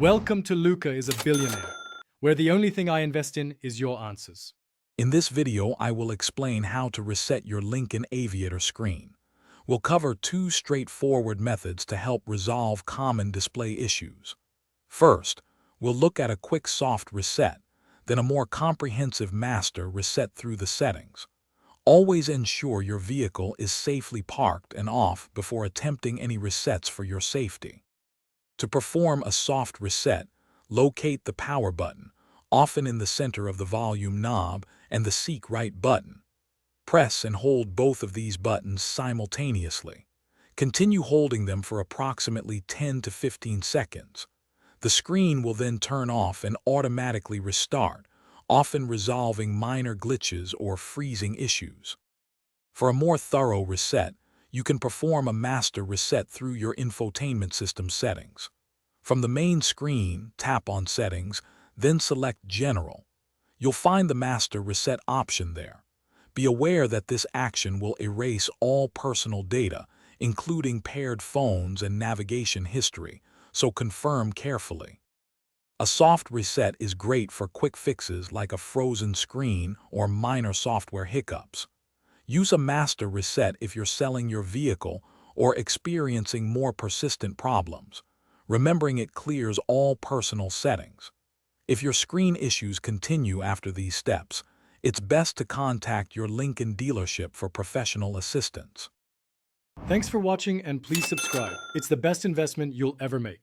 Welcome to Luca is a Billionaire, where the only thing I invest in is your answers. In this video, I will explain how to reset your Lincoln Aviator screen. We'll cover two straightforward methods to help resolve common display issues. First, we'll look at a quick soft reset, then a more comprehensive master reset through the settings. Always ensure your vehicle is safely parked and off before attempting any resets for your safety. To perform a soft reset, locate the power button, often in the center of the volume knob, and the seek right button. Press and hold both of these buttons simultaneously. Continue holding them for approximately 10 to 15 seconds. The screen will then turn off and automatically restart, often resolving minor glitches or freezing issues. For a more thorough reset, you can perform a master reset through your infotainment system settings. From the main screen, tap on Settings, then select General. You'll find the Master Reset option there. Be aware that this action will erase all personal data, including paired phones and navigation history, so confirm carefully. A soft reset is great for quick fixes like a frozen screen or minor software hiccups. Use a master reset if you're selling your vehicle or experiencing more persistent problems, remembering it clears all personal settings. If your screen issues continue after these steps, it's best to contact your Lincoln dealership for professional assistance. Thanks for watching and please subscribe. It's the best investment you'll ever make.